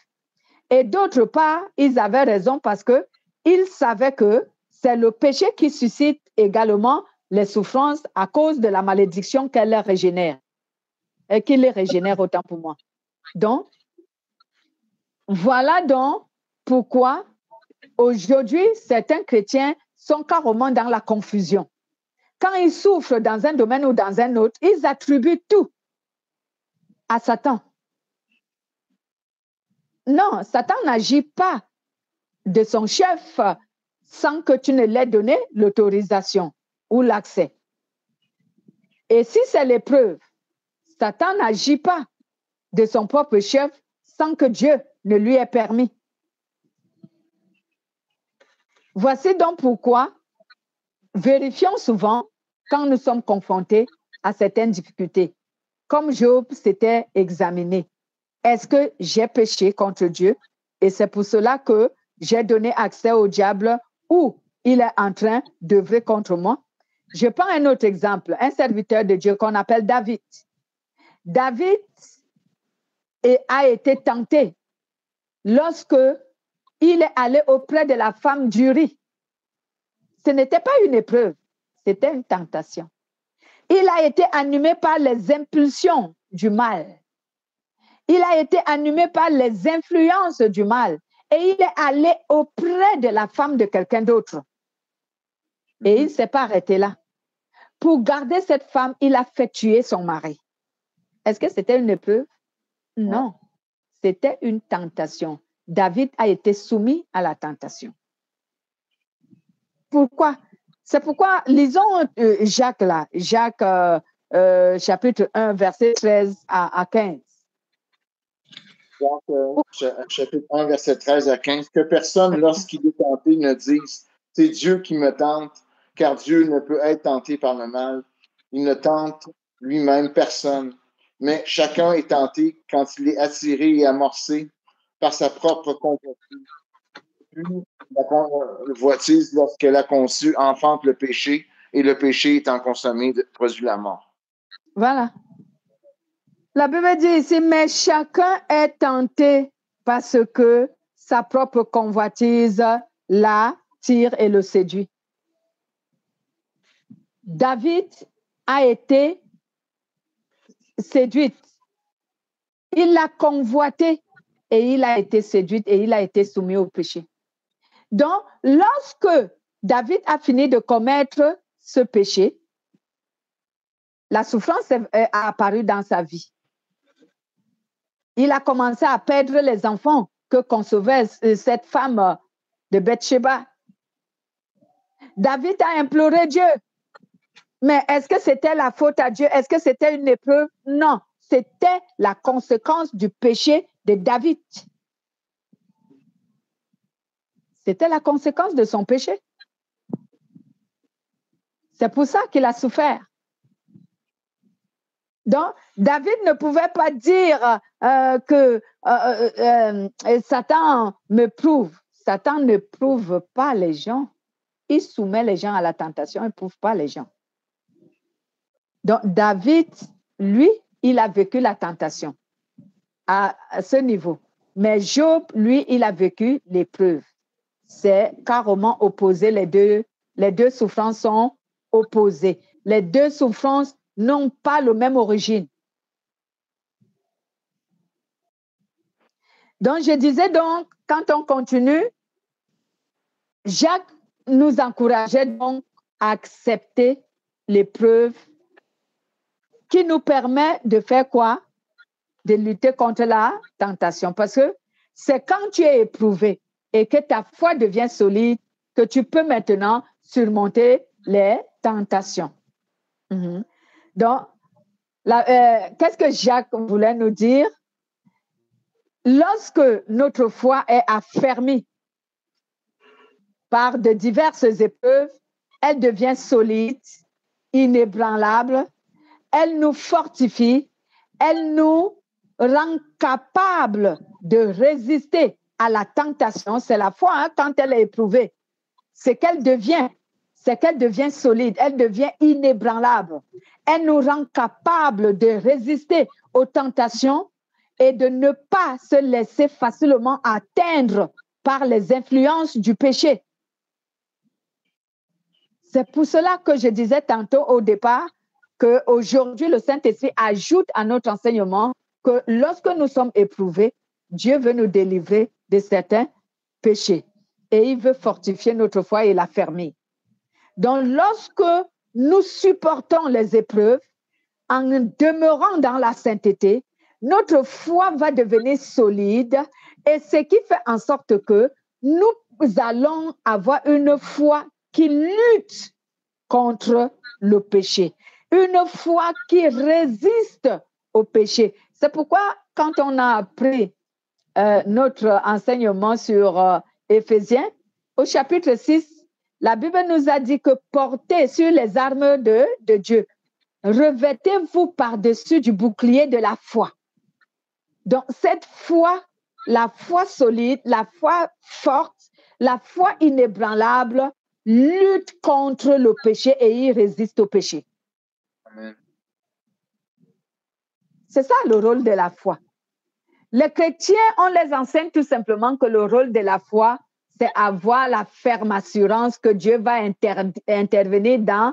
Et d'autre part, ils avaient raison parce qu'ils savaient que c'est le péché qui suscite également les souffrances à cause de la malédiction qu'elle les régénère et qui les régénère autant pour moi. Donc, voilà donc pourquoi aujourd'hui, certains chrétiens sont carrément dans la confusion. Quand ils souffrent dans un domaine ou dans un autre, ils attribuent tout à Satan. Non, Satan n'agit pas de son chef sans que tu ne l'aies donné l'autorisation ou l'accès. Et si c'est l'épreuve, Satan n'agit pas de son propre chef sans que Dieu ne lui ait permis. Voici donc pourquoi vérifions souvent quand nous sommes confrontés à certaines difficultés. Comme Job s'était examiné, est-ce que j'ai péché contre Dieu? Et c'est pour cela que j'ai donné accès au diable ou il est en train d'œuvrer contre moi. Je prends un autre exemple, un serviteur de Dieu qu'on appelle David. David a été tenté lorsque il est allé auprès de la femme d'Uri. Ce n'était pas une épreuve, c'était une tentation. Il a été animé par les impulsions du mal. Il a été animé par les influences du mal. Et il est allé auprès de la femme de quelqu'un d'autre. Et il ne s'est pas arrêté là. Pour garder cette femme, il a fait tuer son mari. Est-ce que c'était une épreuve? Non. C'était une tentation. David a été soumis à la tentation. Pourquoi? C'est pourquoi, lisons Jacques là, Jacques chapitre 1, verset 13 à 15. Chapitre 1, verset 13 à 15. Que personne, lorsqu'il est tenté, ne dise « C'est Dieu qui me tente », car Dieu ne peut être tenté par le mal. Il ne tente lui-même personne. Mais chacun est tenté quand il est attiré et amorcé par sa propre convoitise. Puis la convoitise, lorsqu'elle a conçu, enfante le péché, et le péché étant consommé produit la mort. Voilà. La Bible dit ici, mais chacun est tenté parce que sa propre convoitise l'attire et le séduit. David a été séduit. Il l'a convoité et il a été séduit et il a été soumis au péché. Donc, lorsque David a fini de commettre ce péché, la souffrance a apparu dans sa vie. Il a commencé à perdre les enfants que concevait cette femme de Bathsheba. David a imploré Dieu. Mais est-ce que c'était la faute à Dieu? Est-ce que c'était une épreuve? Non, c'était la conséquence du péché de David. C'était la conséquence de son péché. C'est pour ça qu'il a souffert. Donc, David ne pouvait pas dire que Satan me prouve. Satan ne prouve pas les gens. il soumet les gens à la tentation, il n'éprouve pas les gens. Donc, David, lui, il a vécu la tentation à ce niveau. Mais Job, lui, il a vécu l'épreuve. C'est carrément opposé. Les deux souffrances sont opposées. Les deux souffrances n'ont pas la même origine. Donc, je disais donc, quand on continue, Jacques nous encourageait donc à accepter l'épreuve qui nous permet de faire quoi? De lutter contre la tentation. Parce que c'est quand tu es éprouvé et que ta foi devient solide que tu peux maintenant surmonter les tentations. Donc, qu'est-ce que Jacques voulait nous dire? Lorsque notre foi est affermie par de diverses épreuves, elle devient solide, inébranlable, elle nous fortifie, elle nous rend capable de résister à la tentation. C'est la foi, hein, quand elle est éprouvée. C'est qu'elle devient solide, elle devient inébranlable. Elle nous rend capable de résister aux tentations et de ne pas se laisser facilement atteindre par les influences du péché. C'est pour cela que je disais tantôt au départ qu'aujourd'hui, le Saint-Esprit ajoute à notre enseignement que lorsque nous sommes éprouvés, Dieu veut nous délivrer de certains péchés et il veut fortifier notre foi et l'affermir. Donc, lorsque nous supportons les épreuves en demeurant dans la sainteté, notre foi va devenir solide et ce qui fait en sorte que nous allons avoir une foi qui lutte contre le péché, une foi qui résiste au péché. C'est pourquoi quand on a appris notre enseignement sur Éphésiens, au chapitre 6, la Bible nous a dit que portez sur les armes de Dieu. Revêtez-vous par-dessus du bouclier de la foi. Donc, cette foi, la foi solide, la foi forte, la foi inébranlable, lutte contre le péché et il résiste au péché. Amen. C'est ça le rôle de la foi. Les chrétiens, on les enseigne tout simplement que le rôle de la foi, c'est avoir la ferme assurance que Dieu va intervenir dans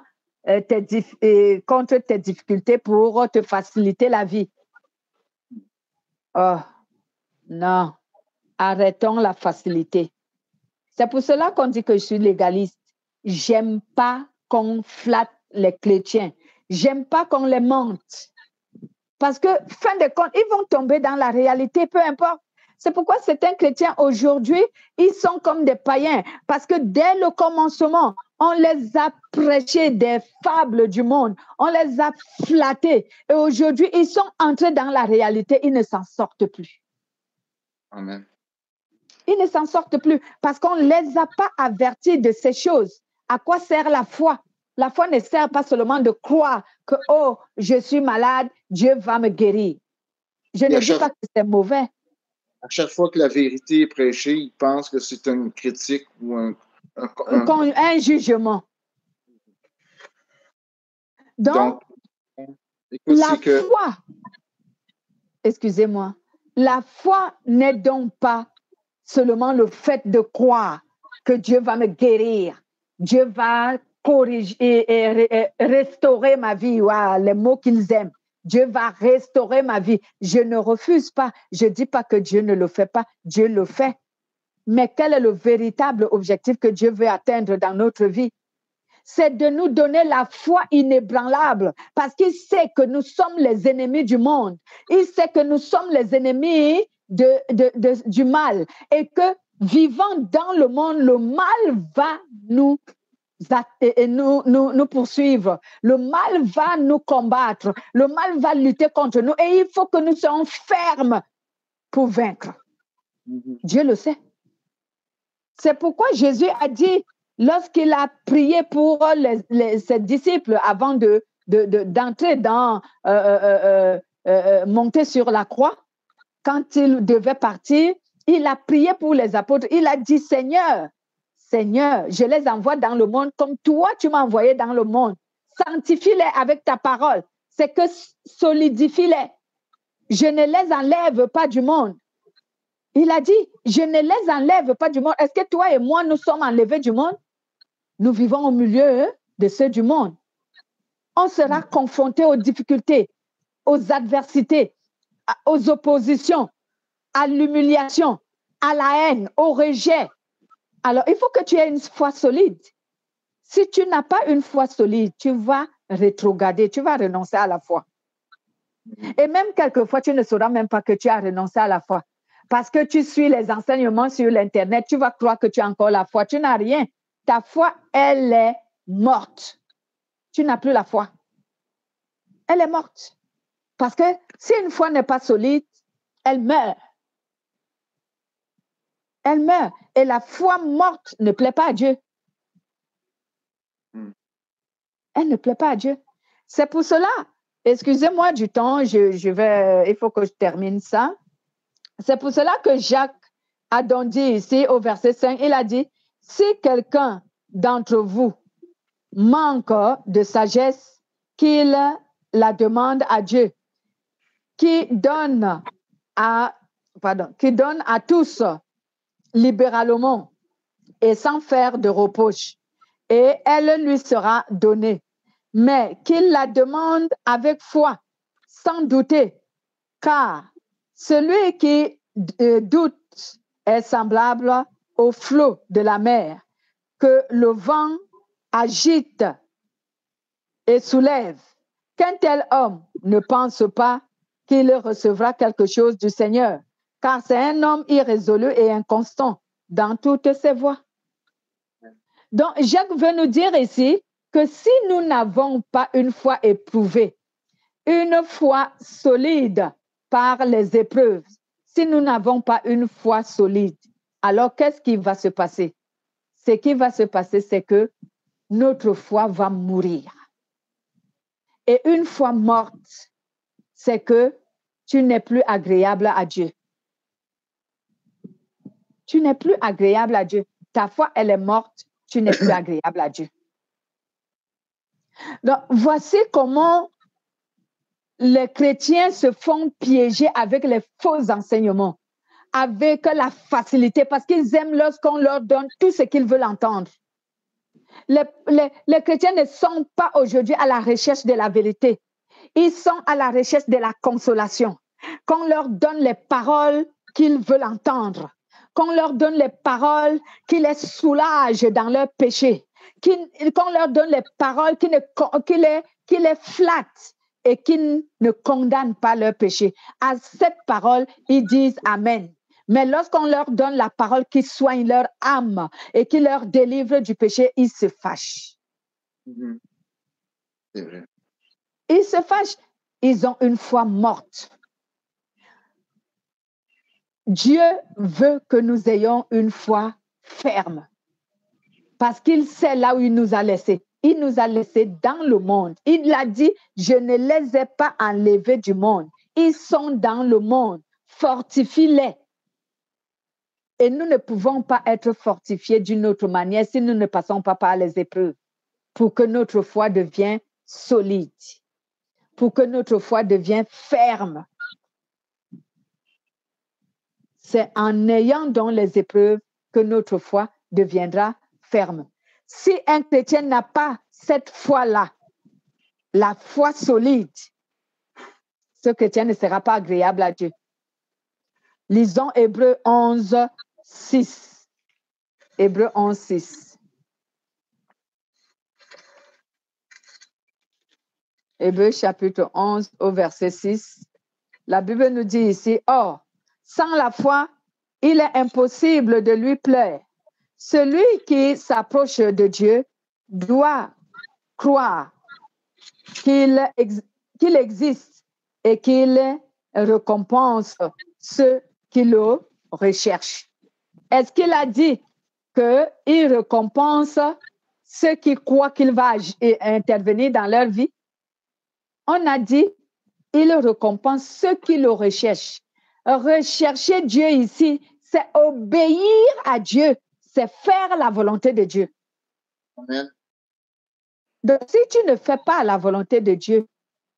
contre tes difficultés pour te faciliter la vie. Oh, non, arrêtons la facilité. C'est pour cela qu'on dit que je suis légaliste. J'aime pas qu'on flatte les chrétiens. J'aime pas qu'on les mente. Parce que, fin de compte, ils vont tomber dans la réalité, peu importe. C'est pourquoi certains chrétiens aujourd'hui, ils sont comme des païens. Parce que dès le commencement, on les a prêché des fables du monde. On les a flattés. Et aujourd'hui, ils sont entrés dans la réalité. Ils ne s'en sortent plus. Amen. Ils ne s'en sortent plus parce qu'on ne les a pas avertis de ces choses. À quoi sert la foi? La foi ne sert pas seulement de croire que, oh, je suis malade, Dieu va me guérir. Je ne dis pas que c'est mauvais. À chaque fois que la vérité est prêchée, ils pensent que c'est une critique ou un jugement. Donc écoute, la foi, excusez-moi, la foi n'est donc pas seulement le fait de croire que Dieu va me guérir, Dieu va corriger et restaurer ma vie, les mots qu'ils aiment. Dieu va restaurer ma vie. Je ne refuse pas. Je ne dis pas que Dieu ne le fait pas. Dieu le fait. Mais quel est le véritable objectif que Dieu veut atteindre dans notre vie? C'est de nous donner la foi inébranlable parce qu'il sait que nous sommes les ennemis du monde. Il sait que nous sommes les ennemis du mal et que vivant dans le monde, le mal va nous poursuivre. Le mal va nous combattre. Le mal va lutter contre nous et il faut que nous soyons fermes pour vaincre. Dieu le sait. C'est pourquoi Jésus a dit, lorsqu'il a prié pour ses disciples avant d'entrer dans monter sur la croix, quand il devait partir, il a prié pour les apôtres. Il a dit, Seigneur, Seigneur, je les envoie dans le monde comme toi, tu m'as envoyé dans le monde. Sanctifie-les avec ta parole. C'est que solidifie-les. Je ne les enlève pas du monde. Il a dit, je ne les enlève pas du monde. Est-ce que toi et moi, nous sommes enlevés du monde? Nous vivons au milieu de ceux du monde. On sera confronté aux difficultés, aux adversités, aux oppositions, à l'humiliation, à la haine, au rejet. Alors, il faut que tu aies une foi solide. Si tu n'as pas une foi solide, tu vas rétrograder, tu vas renoncer à la foi. Et même quelquefois, tu ne sauras même pas que tu as renoncé à la foi. Parce que tu suis les enseignements sur l'Internet, tu vas croire que tu as encore la foi. Tu n'as rien. Ta foi, elle est morte. Tu n'as plus la foi. Elle est morte. Parce que si une foi n'est pas solide, elle meurt. Elle meurt. Et la foi morte ne plaît pas à Dieu. Elle ne plaît pas à Dieu. C'est pour cela, excusez-moi du temps, il faut que je termine ça. C'est pour cela que Jacques a donc dit ici au verset 5, il a dit, si quelqu'un d'entre vous manque de sagesse, qu'il la demande à Dieu, qui donne à tous libéralement et sans faire de reproche, et elle lui sera donnée. Mais qu'il la demande avec foi, sans douter, car celui qui doute est semblable au flot de la mer que le vent agite et soulève. Qu'un tel homme ne pense pas qu'il recevra quelque chose du Seigneur, car c'est un homme irrésolu et inconstant dans toutes ses voies. Donc, Jacques veut nous dire ici que si nous n'avons pas une foi éprouvée, une foi solide par les épreuves, si nous n'avons pas une foi solide, alors qu'est-ce qui va se passer? Ce qui va se passer, c'est que notre foi va mourir. Et une foi morte, c'est que tu n'es plus agréable à Dieu. Tu n'es plus agréable à Dieu. Ta foi, elle est morte. Tu n'es plus agréable à Dieu. Donc, voici comment les chrétiens se font piéger avec les faux enseignements, avec la facilité, parce qu'ils aiment lorsqu'on leur donne tout ce qu'ils veulent entendre. Les chrétiens ne sont pas aujourd'hui à la recherche de la vérité. Ils sont à la recherche de la consolation. Qu'on leur donne les paroles qu'ils veulent entendre. Qu'on leur donne les paroles qui les soulagent dans leur péché. Qu'on leur donne les paroles qui les flattent et qui ne condamnent pas leur péché. À cette parole, ils disent Amen. Mais lorsqu'on leur donne la parole qui soigne leur âme et qui leur délivre du péché, ils se fâchent. C'est vrai. Ils se fâchent. Ils ont une foi morte. Dieu veut que nous ayons une foi ferme. Parce qu'il sait là où il nous a laissés. Il nous a laissés dans le monde. Il a dit, je ne les ai pas enlevés du monde. Ils sont dans le monde. Fortifie-les. Et nous ne pouvons pas être fortifiés d'une autre manière si nous ne passons pas par les épreuves pour que notre foi devienne solide, pour que notre foi devienne ferme. C'est en ayant donc les épreuves que notre foi deviendra ferme. Si un chrétien n'a pas cette foi-là, la foi solide, ce chrétien ne sera pas agréable à Dieu. Lisons Hébreux 11, 6. Hébreux 11, 6. Hébreux chapitre 11 au verset 6. La Bible nous dit ici, « Or, sans la foi, il est impossible de lui plaire. Celui qui s'approche de Dieu doit croire qu'il existe et qu'il récompense ceux qui le recherchent. » Est-ce qu'il a dit qu'il récompense ceux qui croient qu'il va intervenir dans leur vie? On a dit il récompense ceux qui le recherchent. Rechercher Dieu ici, c'est obéir à Dieu, c'est faire la volonté de Dieu. Amen. Donc, si tu ne fais pas la volonté de Dieu,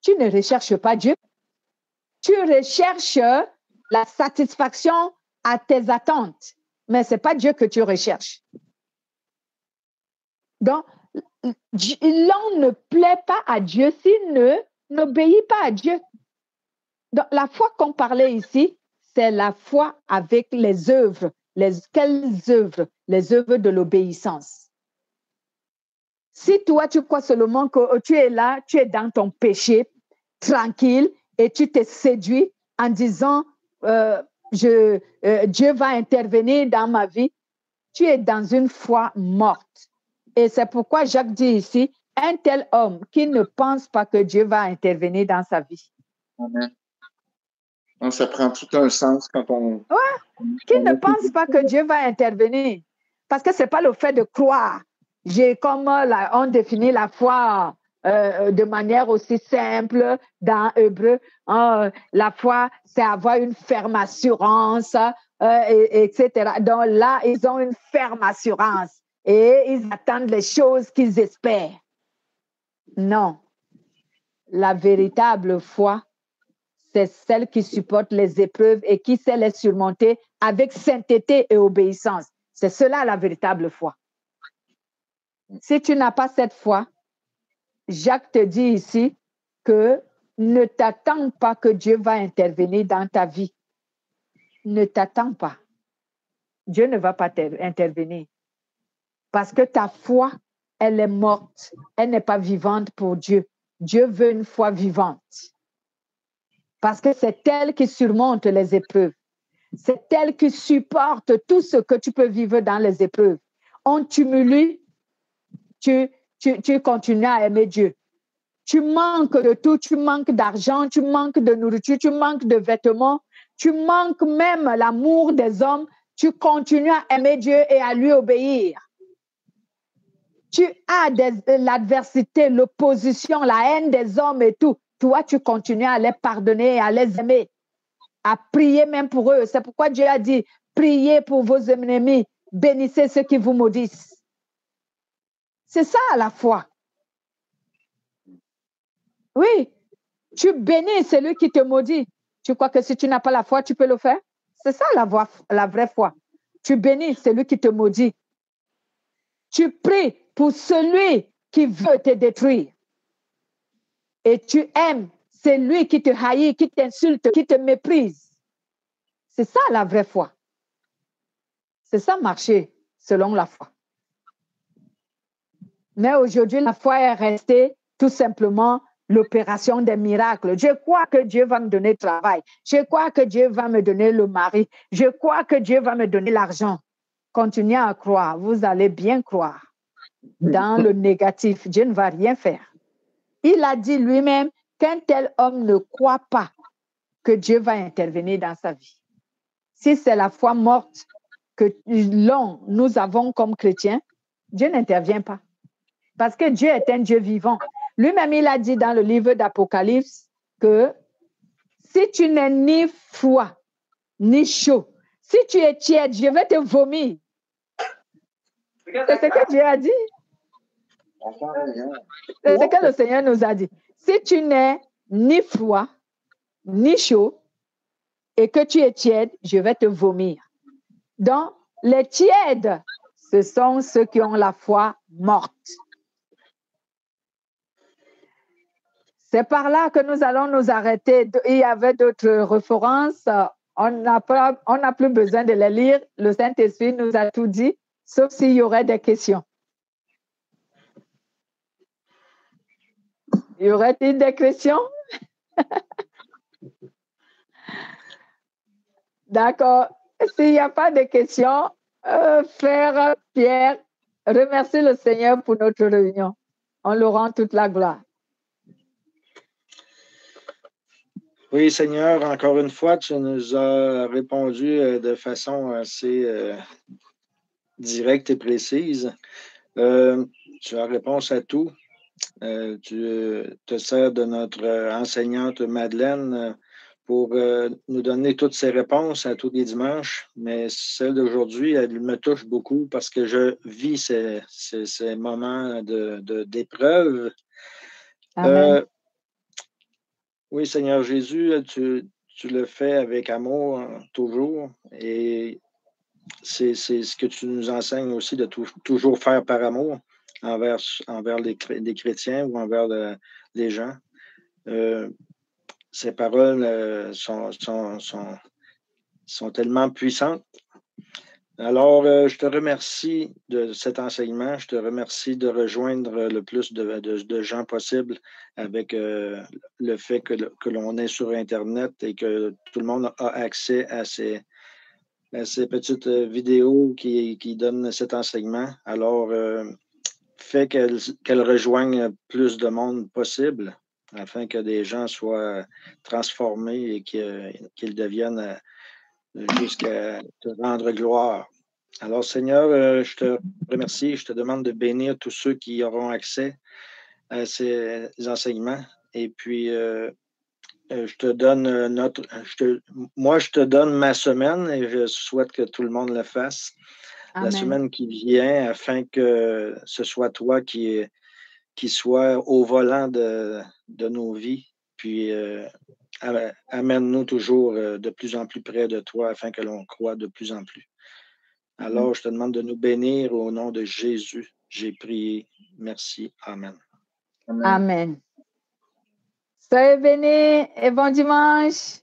tu ne recherches pas Dieu. Tu recherches la satisfaction à tes attentes, mais ce n'est pas Dieu que tu recherches. Donc, l'homme ne plaît pas à Dieu s'il n'obéit pas à Dieu. Donc, la foi qu'on parlait ici, c'est la foi avec les œuvres. Quelles œuvres? Les œuvres de l'obéissance. Si toi, tu crois seulement que tu es là, tu es dans ton péché, tranquille, et tu te séduis en disant Dieu va intervenir dans ma vie, tu es dans une foi morte. Et c'est pourquoi Jacques dit ici, un tel homme qui ne pense pas que Dieu va intervenir dans sa vie. Amen. Donc, ça prend tout un sens quand on... Ouais, qui ne pense pas que Dieu va intervenir. Parce que ce n'est pas le fait de croire. Comme on définit la foi de manière aussi simple dans Hébreu. La foi, c'est avoir une ferme assurance, etc. Donc là, ils ont une ferme assurance et ils attendent les choses qu'ils espèrent. Non. La véritable foi, c'est celle qui supporte les épreuves et qui sait les surmonter avec sainteté et obéissance. C'est cela la véritable foi. Si tu n'as pas cette foi, Jacques te dit ici que ne t'attends pas que Dieu va intervenir dans ta vie. Ne t'attends pas. Dieu ne va pas intervenir. Parce que ta foi, elle est morte. Elle n'est pas vivante pour Dieu. Dieu veut une foi vivante. Parce que c'est elle qui surmonte les épreuves. C'est elle qui supporte tout ce que tu peux vivre dans les épreuves. On t'humilie, tu continues à aimer Dieu. Tu manques de tout, tu manques d'argent, tu manques de nourriture, tu manques de vêtements, tu manques même l'amour des hommes, tu continues à aimer Dieu et à lui obéir. Tu as l'adversité, l'opposition, la haine des hommes et tout. Toi, tu continues à les pardonner, à les aimer, à prier même pour eux. C'est pourquoi Dieu a dit, priez pour vos ennemis, bénissez ceux qui vous maudissent. C'est ça la foi. Oui, tu bénis celui qui te maudit. Tu crois que si tu n'as pas la foi, tu peux le faire? C'est ça la vraie foi. Tu bénis celui qui te maudit. Tu pries pour celui qui veut te détruire. Et tu aimes celui qui te haït, qui t'insulte, qui te méprise. C'est ça la vraie foi. C'est ça marcher selon la foi. Mais aujourd'hui, la foi est restée tout simplement l'opération des miracles. Je crois que Dieu va me donner le travail. Je crois que Dieu va me donner le mari. Je crois que Dieu va me donner l'argent. Continuez à croire. Vous allez bien croire. Dans le négatif, Dieu ne va rien faire. Il a dit lui-même qu'un tel homme ne croit pas que Dieu va intervenir dans sa vie. Si c'est la foi morte que nous avons comme chrétiens, Dieu n'intervient pas. Parce que Dieu est un Dieu vivant. Lui-même, il a dit dans le livre d'Apocalypse que si tu n'es ni froid, ni chaud, si tu es tiède, je vais te vomir. C'est ce que Dieu a dit. C'est ce que le Seigneur nous a dit. Si tu n'es ni froid, ni chaud, et que tu es tiède, je vais te vomir. Donc, les tièdes, ce sont ceux qui ont la foi morte. C'est par là que nous allons nous arrêter. Il y avait d'autres références. On n'a plus besoin de les lire. Le Saint-Esprit nous a tout dit, sauf s'il y aurait des questions. Y aurait-il des questions? D'accord. S'il n'y a pas de questions, frère Pierre, remercie le Seigneur pour notre réunion. On lui rend toute la gloire. Oui, Seigneur, encore une fois, tu nous as répondu de façon assez directe et précise. Tu as réponse à tout. Tu te sers de notre enseignante Madeleine pour nous donner toutes ces réponses à tous les dimanches. Mais celle d'aujourd'hui, elle me touche beaucoup parce que je vis ces moments d'épreuve. Amen. Oui, Seigneur Jésus, tu le fais avec amour toujours. Et c'est ce que tu nous enseignes aussi de toujours faire par amour envers les chrétiens ou envers les gens. Ces paroles sont tellement puissantes. Alors, je te remercie de cet enseignement. Je te remercie de rejoindre le plus de gens possible avec le fait que l'on est sur Internet et que tout le monde a accès à ces petites vidéos qui donnent cet enseignement. Alors, fais qu'elles rejoignent plus de monde possible afin que des gens soient transformés et qu'ils deviennent jusqu'à te rendre gloire. Alors, Seigneur, je te remercie. Je te demande de bénir tous ceux qui auront accès à ces enseignements. Et puis, je te donne moi, je te donne ma semaine et je souhaite que tout le monde le fasse. Amen. La semaine qui vient, afin que ce soit toi qui soit au volant de nos vies. Puis, amène-nous toujours de plus en plus près de toi afin que l'on croie de plus en plus. Alors, je te demande de nous bénir au nom de Jésus. J'ai prié. Merci. Amen. Amen. Amen. Soyez bénis et bon dimanche.